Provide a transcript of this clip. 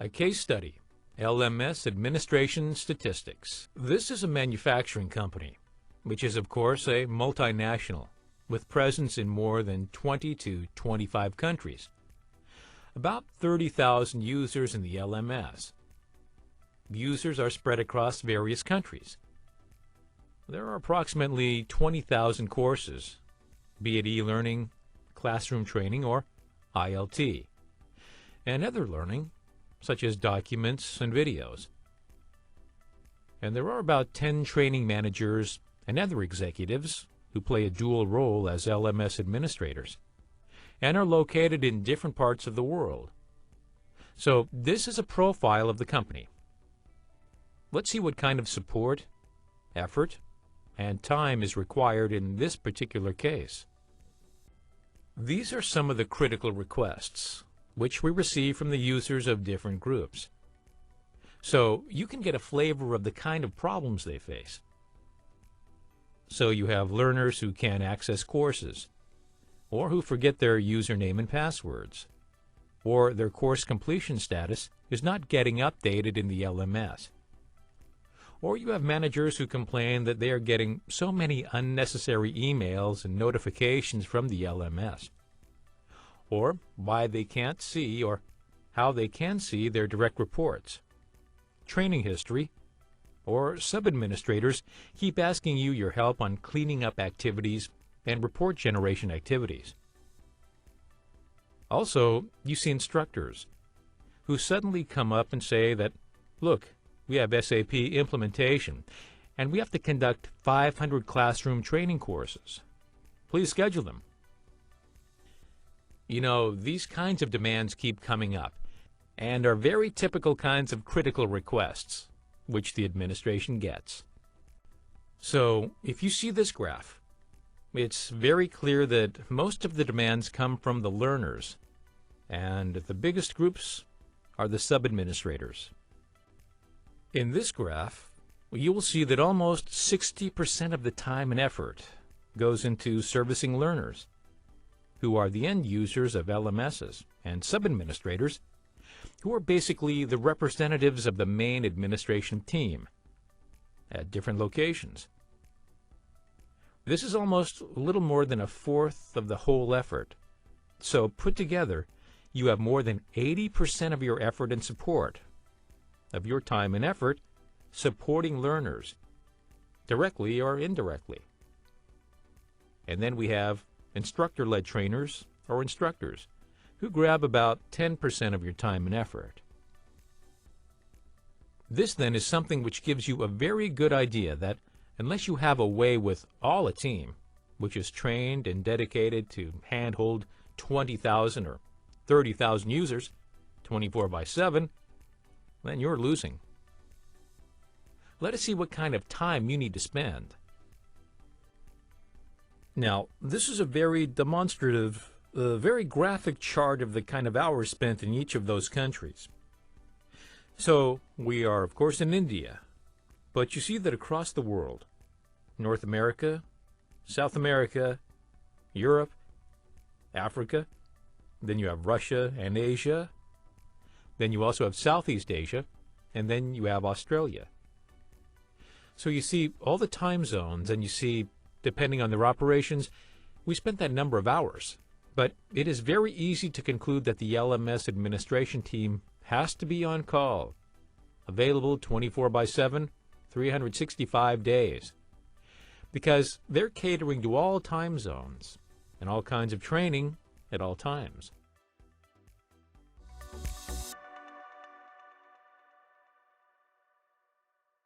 A case study, LMS Administration Statistics. This is a manufacturing company, which is of course a multinational, with presence in more than 20 to 25 countries. About 30,000 users in the LMS. Users are spread across various countries. There are approximately 20,000 courses, be it e-learning, classroom training, or ILT, and other learning, such as documents and videos. And there are about 10 training managers and other executives who play a dual role as LMS administrators and are located in different parts of the world. So this is a profile of the company. Let's see what kind of support, effort, and time is required in this particular case. These are some of the critical requests which we receive from the users of different groups. So you can get a flavor of the kind of problems they face. So you have learners who can't access courses, or who forget their username and passwords, or their course completion status is not getting updated in the LMS. Or you have managers who complain that they are getting so many unnecessary emails and notifications from the LMS, or why they can't see or how they can see their direct reports, training history, or sub-administrators keep asking you your help on cleaning up activities and report generation activities. Also, you see instructors who suddenly come up and say that, look, we have SAP implementation, and we have to conduct 500 classroom training courses. Please schedule them. You know, these kinds of demands keep coming up, and are very typical kinds of critical requests, which the administration gets. So, if you see this graph, it's very clear that most of the demands come from the learners, and the biggest groups are the sub-administrators. In this graph, you will see that almost 60% of the time and effort goes into servicing learners, who are the end users of LMSs, and sub-administrators, who are basically the representatives of the main administration team at different locations. This is almost a little more than a fourth of the whole effort. So put together, you have more than 80% of your effort and support, of your time and effort, supporting learners, directly or indirectly. And then we have instructor-led trainers or instructors, who grab about 10% of your time and effort. This then is something which gives you a very good idea that unless you have a way with all a team, which is trained and dedicated to handhold 20,000 or 30,000 users 24/7, then you're losing. Let us see what kind of time you need to spend. Now, this is a very demonstrative, very graphic chart of the kind of hours spent in each of those countries. So, we are, of course, in India, but you see that across the world, North America, South America, Europe, Africa, then you have Russia and Asia, then you also have Southeast Asia, and then you have Australia. So you see all the time zones, and you see, depending on their operations, we spent that number of hours. But it is very easy to conclude that the LMS administration team has to be on call, available 24/7, 365 days, because they're catering to all time zones and all kinds of training at all times.